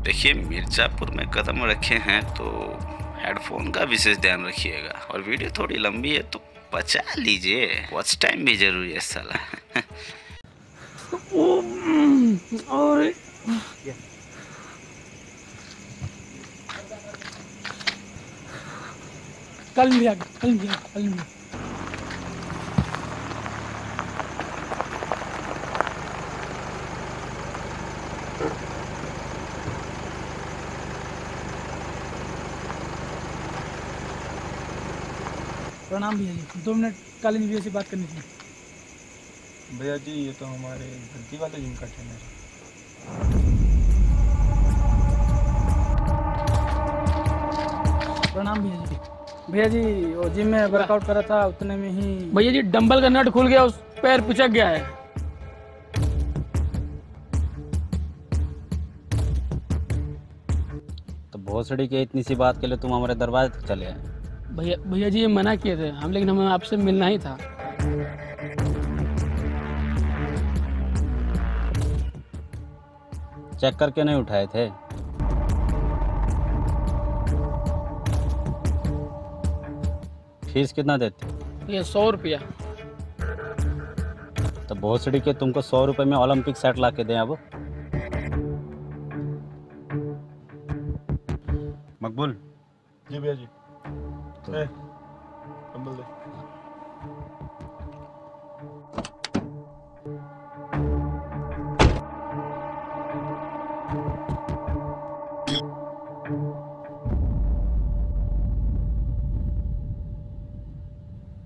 देखिए, मिर्ज़ापुर में कदम रखे हैं तो हेडफोन का विशेष ध्यान रखिएगा। और वीडियो थोड़ी लंबी है तो बचा लीजिए, वॉच टाइम भी जरूरी है साला। और कल मिला कल। प्रणाम भैया जी, 2 मिनट कालीन भैया से बात करनी थी। भैया जी, ये तो हमारे गद्दी वाले जिम का ट्रेनर है। प्रणाम भैया जी। भैया जी, वो जिम में वर्कआउट करा था, उतने में ही भैया जी डंबल का नट खुल गया, उस पैर पिचक गया है। तो भोसड़ी के इतनी सी बात के लिए तुम हमारे दरवाजे तक चले आए? भैया जी ये मना किए थे हम, लेकिन हमें आपसे मिलना ही था। चेक करके नहीं उठाए थे? फीस कितना देते? ये 100 रुपया। तो भोसड़ी के तुमको 100 रुपये में ओलंपिक सेट ला के दें अब? मकबूल। जी भैया जी। कंबल दे।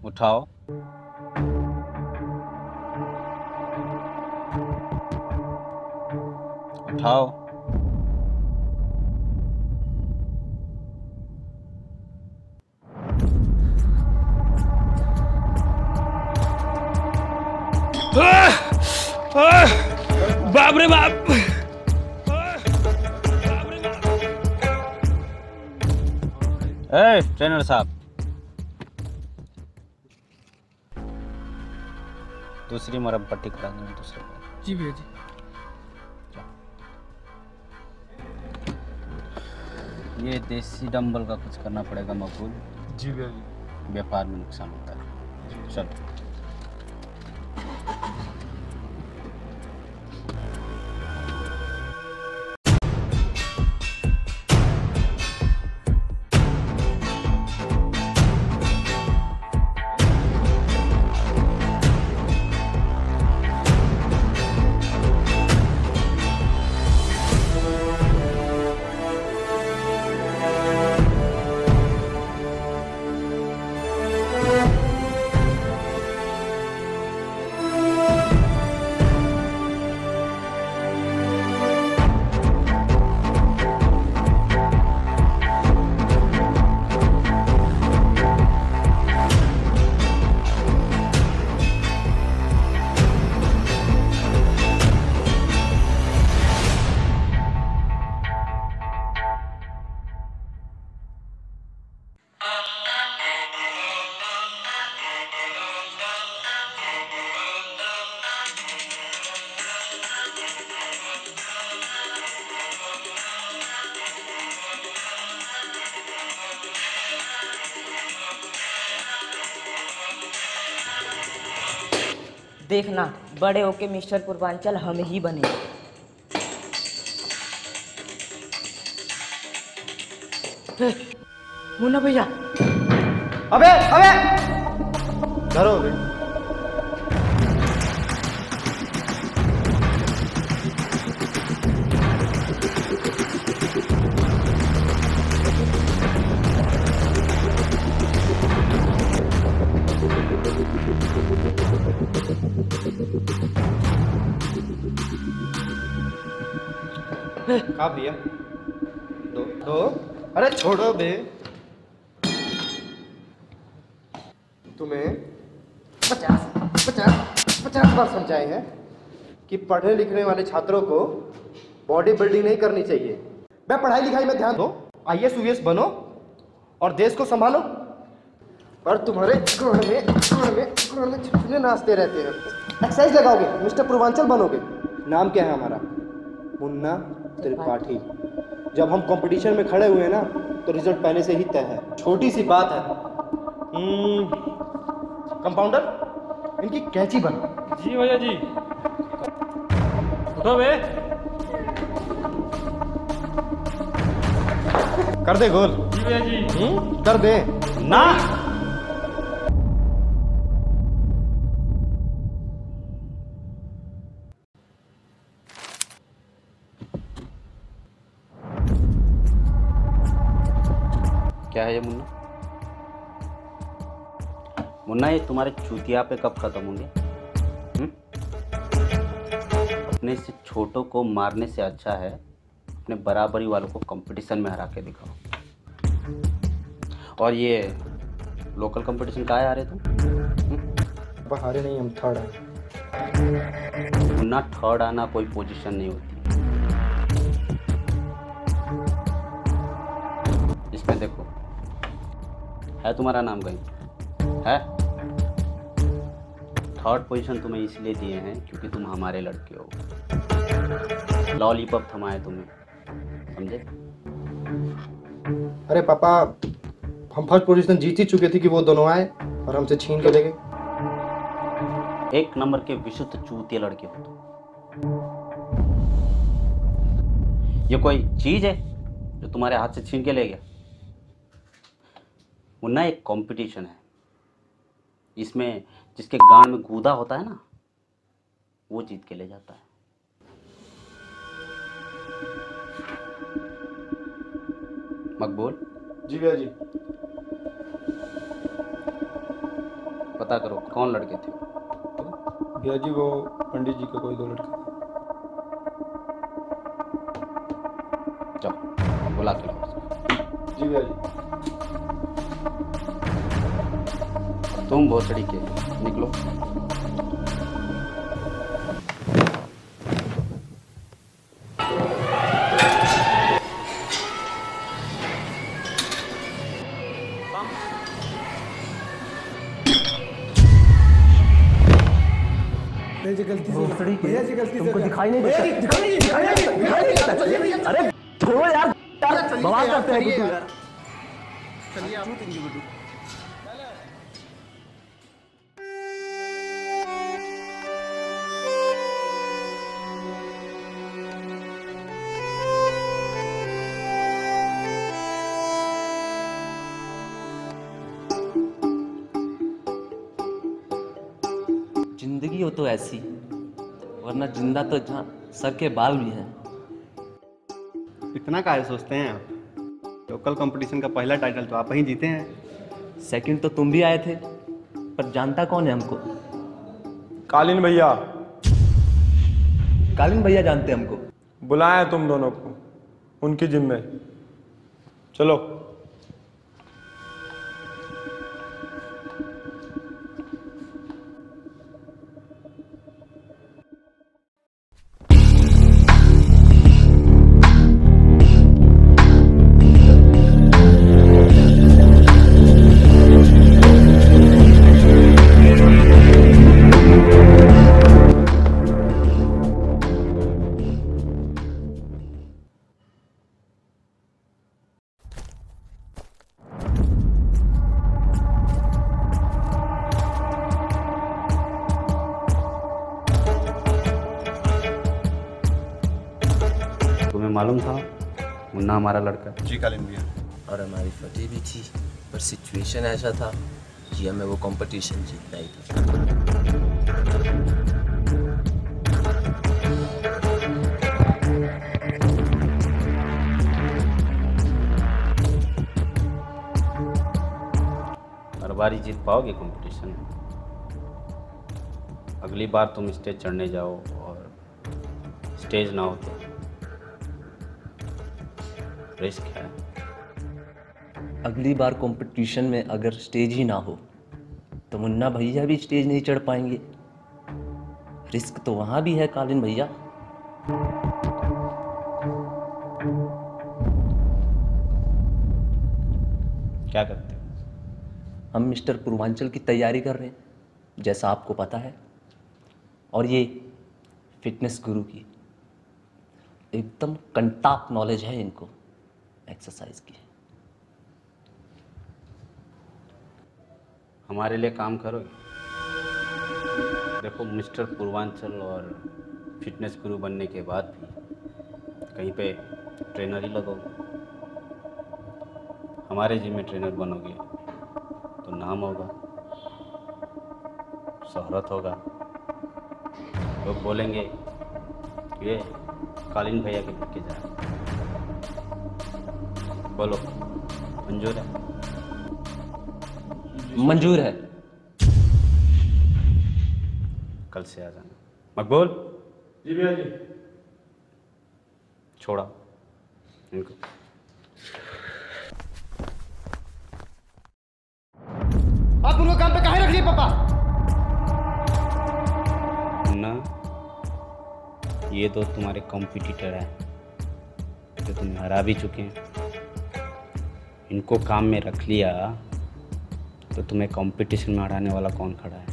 उठाओ। उठाओ। बाप रे बाप। ट्रेनर साहब, दूसरी मरहम पट्टी करा देना दूसरे को। जी भैया जी। ये देसी डंबल का कुछ करना पड़ेगा मकबूल। जी भैया जी। व्यापार में नुकसान होता है। चलो। देखना, बड़े होके मिस्टर पूर्वांचल हम ही बने। मुन्ना भैया। अबे अबे डरो अबे। कहाँ भैया? दो अरे छोड़ो बे। तुम्हें 50 बार समझाए हैं कि पढ़ने लिखने वाले छात्रों को बॉडी बिल्डिंग नहीं करनी चाहिए। बे पढ़ाई लिखाई में ध्यान दो, IAS UAS बनो और देश को संभालो। पर तुम्हारे गुण में छुपने नाचते रहते हैं। एक्सरसाइज लगाओगे, मिस्टर पूर्वांचल बनोगे। नाम क्या है हमारा? मुन्ना त्रिपाठी। जब हम कंपटीशन में खड़े हुए ना तो रिजल्ट पहले से ही तय है। छोटी सी बात है। कंपाउंडर, इनकी कैंची बना। जी भैया जी। उठो बे। कर दे गोल। जी भैया जी। कर दे ना। क्या है ये मुन्ना? मुन्ना ये तुम्हारे चूतिया पे कब खत्म होंगे? अपने से छोटों को मारने से अच्छा है अपने बराबरी वालों को कंपटीशन में हरा के दिखाओ। और ये लोकल कंपटीशन कहाँ है आ रहे तुम? हारे नहीं, हम थर्ड हैं। मुन्ना थर्ड आना कोई पोजीशन नहीं होती। इसमें देखो है तुम्हारा नाम कहीं है? थर्ड पोजीशन तुम्हें इसलिए दिए हैं क्योंकि तुम हमारे लड़के हो। लॉलीपॉप थमाए तुम्हें, समझे? अरे पापा, हम फर्स्ट पोजीशन जीत ही चुके थे कि वो दोनों आए और हमसे छीन के ले गए। एक नंबर के विशुद्ध चूतिया लड़के हो तुम। ये कोई चीज है जो तुम्हारे हाथ से छीन के ले गया? मुन्ना एक कंपटीशन है, इसमें जिसके गांड में गूदा होता है ना वो जीत के ले जाता है। मकबूल। जी भैया जी। पता करो कौन लड़के थे। भैया जी वो पंडित जी के कोई 2 लड़के। जाओ बुला के लाओ। जी भैया जी। तुम भोसड़ी के निकलो। तुमको दिखाई नहीं देता? अरे छोड़ो यार, बवाल करते हैं गुड्डू यार। जिंदगी हो तो ऐसी, वरना जिंदा तो जहाँ सर के बाल भी हैं। इतना काहे सोचते हैं आप? लोकल कंपटीशन का पहला टाइटल तो आप ही जीते हैं। सेकंड तो तुम भी आए थे, पर जानता कौन है हमको? कालीन भैया। कालीन भैया जानते हैं हमको। बुलाया तुम दोनों को उनकी जिम्मे। चलो। तुम्हें मालूम था मुन्ना हमारा लड़का? जी कालीन भैया। और हमारी फतेह भी थी, पर सिचुएशन ऐसा था कि हमें वो कंपटीशन जीतना ही था। हर बार ही जीत पाओगे कंपटीशन? अगली बार तुम स्टेज चढ़ने जाओ और स्टेज ना हो तो रिस्क है। अगली बार कंपटीशन में अगर स्टेज ही ना हो तो मुन्ना भैया भी स्टेज नहीं चढ़ पाएंगे। रिस्क तो वहाँ भी है कालीन भैया। क्या करते हो? हम मिस्टर पूर्वांचल की तैयारी कर रहे हैं, जैसा आपको पता है। और ये फिटनेस गुरु की एकदम कंटाप नॉलेज है इनको। एक्सरसाइज की। हमारे लिए काम करोगे? देखो मिस्टर पूर्वांचल और फिटनेस गुरु बनने के बाद भी कहीं पे ट्रेनर ही लगोगे। हमारे जिम में ट्रेनर बनोगे तो नाम होगा, शोहरत होगा, लोग बोलेंगे ये कालीन भैया के पक्के जा रहे। बोलो मंजूर है? मंजूर है। कल से आ जाना। मकबूल जी भैया जी। छोड़ा इनको। आप उनको काम पे काहे रख लिए पापा? ना ये दो तुम्हारे कॉम्पिटिटर हैं जो तुम्हें हरा भी चुके हैं। इनको काम में रख लिया तो तुम्हें कंपटीशन में हराने वाला कौन खड़ा है?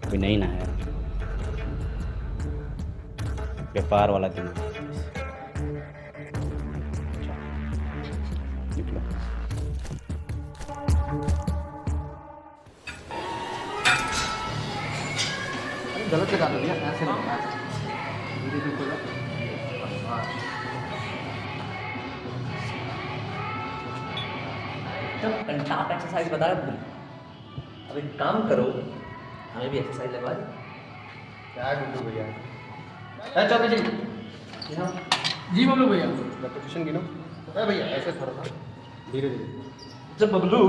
कोई नहीं ना है। व्यापार वाला दिन निकलो। गलत लगा दो भैया, ऐसे नहीं। आप एक्सरसाइज बता रहे भूल। अब एक काम करो, हमें भी एक्सरसाइज लगवा दो। क्या गुड्डू भैया? चलो जी। जी बबलू भैया। पोजीशन गिनो। भैया ऐसे थोड़ा सा धीरे धीरे। जब बबलू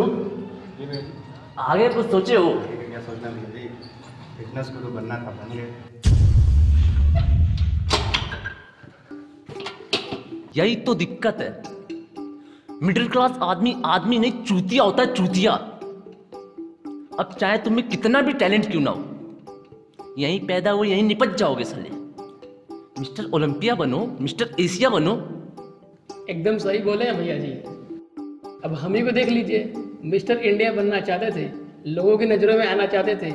जी भैया। आगे कुछ सोचे हो? क्या सोचना भैया जी, फिटनेस गुरु बनना था, बन गए। यही तो दिक्कत है। मिडिल क्लास आदमी नहीं, चूतिया होता है, चूतिया। अब चाहे तुम्हें कितना भी टैलेंट क्यों ना हो, यहीं पैदा हो यहीं निपट जाओगे साले। मिस्टर ओलंपिया बनो, मिस्टर एशिया बनो। एकदम सही बोले हैं भैया जी। अब हम ही को देख लीजिए, मिस्टर इंडिया बनना चाहते थे, लोगों की नज़रों में आना चाहते थे,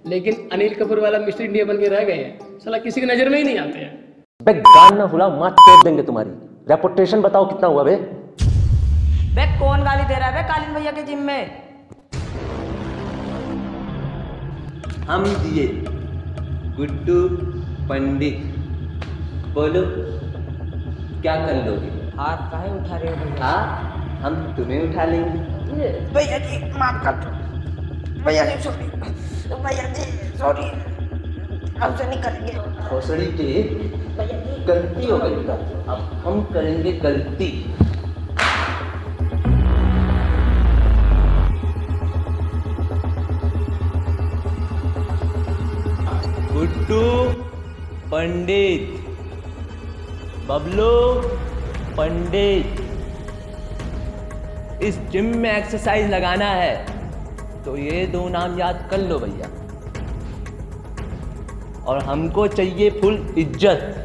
लेकिन अनिल कपूर वाला मिस्टर इंडिया बन के रह गए हैं। साला किसी की नज़र में ही नहीं आते हैं। बे गान ना फुला, माँ तोड़ देंगे तुम्हारी। रेपुटेशन बताओ कितना हुआ बे? बे कौन गाली दे रहा है बे कालीन भैया के जिम में? हम दिए गुड्डू पंडित। बोलो क्या कर लोगे? हाथ काहे उठा रहे हो भैया? हाँ, हम तुम्हें उठा लेंगे। भैया जी माफ कर दो। भैया जी सॉरी। भैया जी सॉरी। अब से नहीं करेंगे। भोसड़ी के गलती हो गई, अब हम करेंगे गलती। गुड्डू पंडित, बबलू पंडित, इस जिम में एक्सरसाइज लगाना है तो ये दो नाम याद कर लो भैया। और हमको चाहिए फुल इज्जत।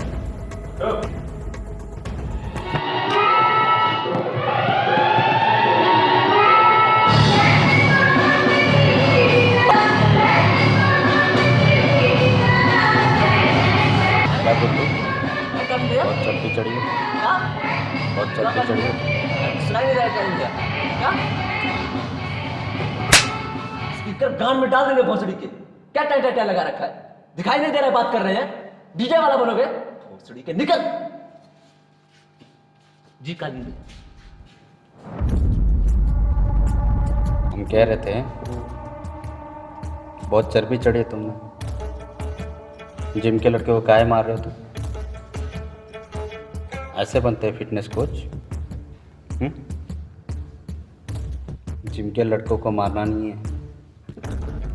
बहुत चढ़ती चढ़ी है, बहुत चढ़ती चढ़ी है। स्पीकर गान में डाल देंगे भोसड़ी के। क्या टाइम लगा रखा है? दिखाई नहीं दे रहा है बात कर रहे हैं? डीजे वाला बनोगे? भोसड़ी के निकल। जी कालीन भैया। हम कह रहे थे बहुत चर्बी चढ़ी है तुमने, जिम के लड़के को काहे मार रहे हो तुम? ऐसे बनते हैं फिटनेस कोच? जिम के लड़कों को मारना नहीं है।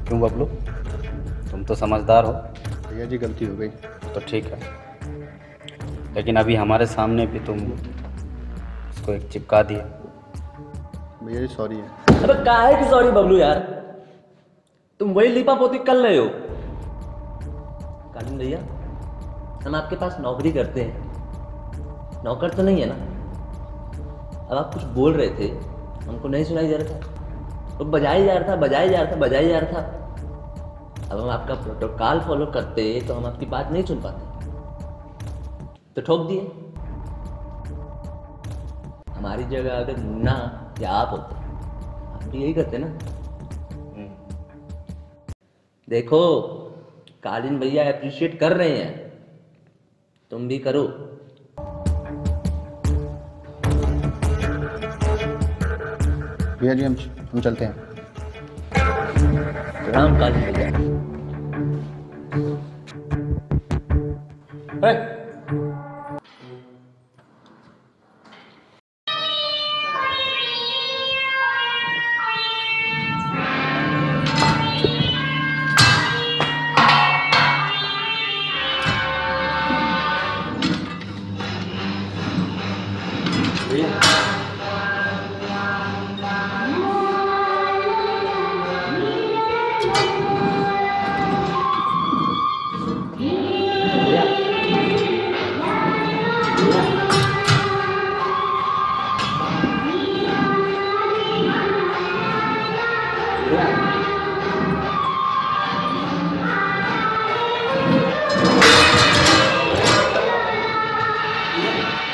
क्यों बबलू, तुम तो समझदार हो। भैया जी गलती हो गई। तो ठीक है, लेकिन अभी हमारे सामने भी तुम इसको एक चिपका दिए। भैया जी सॉरी है। अबे काहे की सॉरी बबलू यार, तुम वही लिपा पोती कर रहे हो। कालीन भैया, हम आपके पास नौकरी करते हैं, नौकर तो नहीं है ना। अब आप कुछ बोल रहे थे, हमको नहीं सुनाई दे रहा था, तो बजाई जा रहा था। अब हम आपका प्रोटोकॉल फॉलो करते तो हम आपकी बात नहीं सुन पाते, तो ठोक दिए। हमारी जगह अगर मुन्ना या आप होते आप भी यही करते ना। देखो कालीन भैया अप्रिशिएट कर रहे हैं, तुम भी करो। भैया जी हम चलते हैं। प्रणाम कालीन भैया।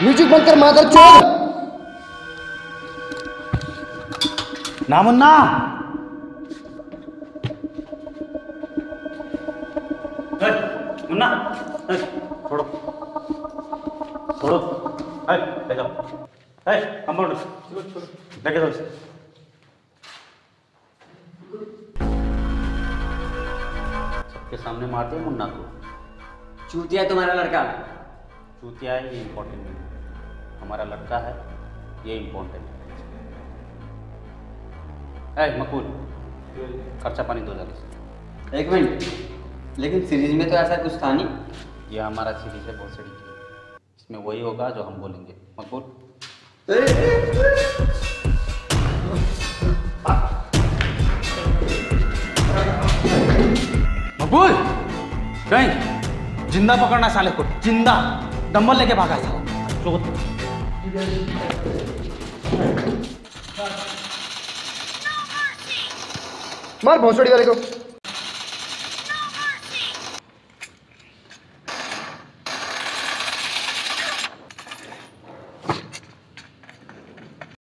म्यूजिक बंद कर मादर चोद। ना मुन्ना, मुन्ना छोड़ो छोड़ो, ले जाओ कंपाउंडर लेके जाओ इसे। सबके सामने मारते हैं मुन्ना को। चूतिया तुम्हारा लड़का। चूतिया है ये इम्पोर्टेंट नहीं, हमारा लड़का है ये इम्पोर्टेंट है। मकबूल खर्चा पानी दो जल्दी से। एक मिनट, लेकिन सीरीज में तो ऐसा कुछ था नहीं। ये हमारा सीरीज है बहुत सड़ी की, इसमें वही होगा जो हम बोलेंगे। मकबूल मकबूल कहीं जिंदा पकड़ना साले को, जिंदा डंबल लेके भागा था। मार भोसड़ी वाले को।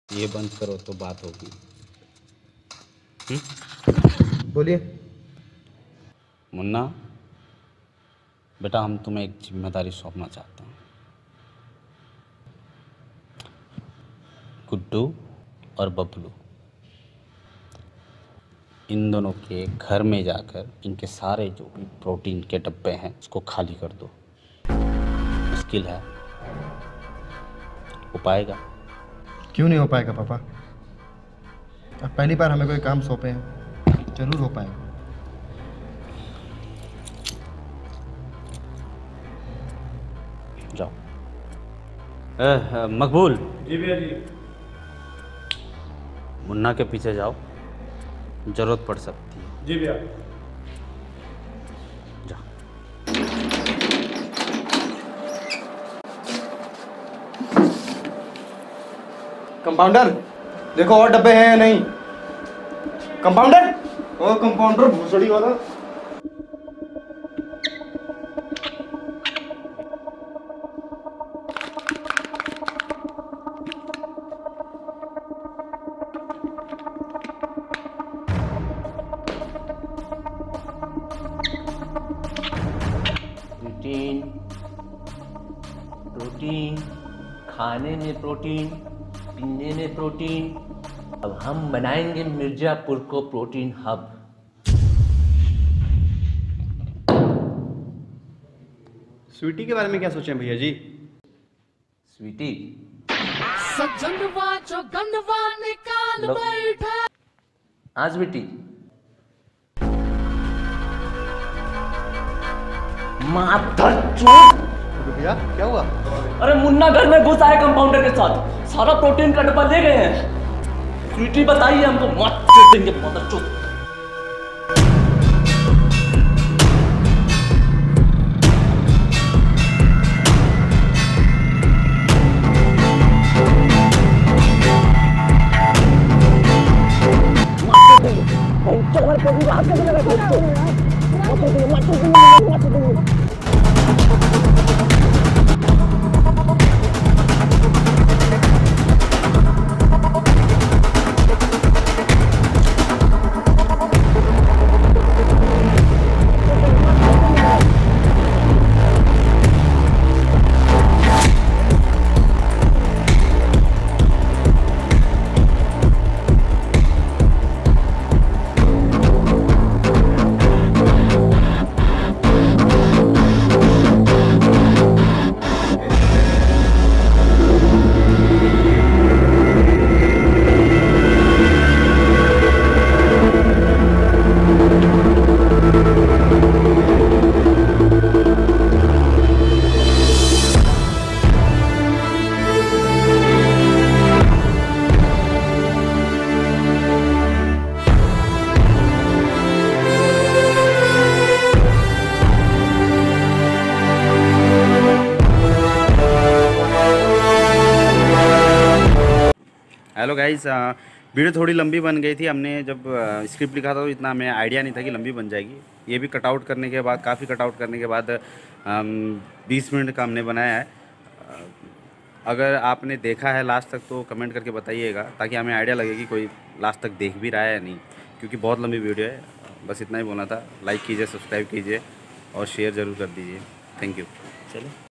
ये बंद करो तो बात होगी। बोलिए। मुन्ना बेटा, हम तुम्हें एक जिम्मेदारी सौंपना चाहते हैं। गुड्डू और बबलू, इन दोनों के घर में जाकर इनके सारे जो भी प्रोटीन के डब्बे हैं उसको खाली कर दो। मुश्किल है, हो पाएगा? क्यों नहीं हो पाएगा पापा? अब पहली बार हमें कोई काम सौंपे हैं, जरूर हो पाएगा। जाओ। मकबूल। जी भैया जी। मुन्ना के पीछे जाओ, जरूरत पड़ सकती है। जी भैया। जाओ। कंपाउंडर देखो और डब्बे हैं या नहीं। कंपाउंडर, ओ कंपाउंडर भूसड़ी वाला। प्रोटीन, प्रोटीन, खाने में प्रोटीन, पीने में प्रोटीन। अब हम बनाएंगे मिर्जापुर को प्रोटीन हब। स्वीटी के बारे में क्या सोचें भैया जी? स्वीटी आज बेटी माधर चोट। भैया क्या हुआ? अरे मुन्ना घर में घुस आए कंपाउंडर के साथ, सारा प्रोटीन का डब्बा ले गए हैं। स्वीटी बताइए हमको, मत देंगे माधर चोट। हेलो गाइस, वीडियो थोड़ी लंबी बन गई थी। हमने जब स्क्रिप्ट लिखा था तो इतना हमें आइडिया नहीं था कि लंबी बन जाएगी। ये भी कटआउट करने के बाद, काफ़ी कटआउट करने के बाद 20 मिनट का हमने बनाया है। अगर आपने देखा है लास्ट तक तो कमेंट करके बताइएगा, ताकि हमें आइडिया लगे कि कोई लास्ट तक देख भी रहा है या नहीं, क्योंकि बहुत लंबी वीडियो है। बस इतना ही बोलना था। लाइक कीजिए, सब्सक्राइब कीजिए और शेयर ज़रूर कर दीजिए। Thank you. चलो।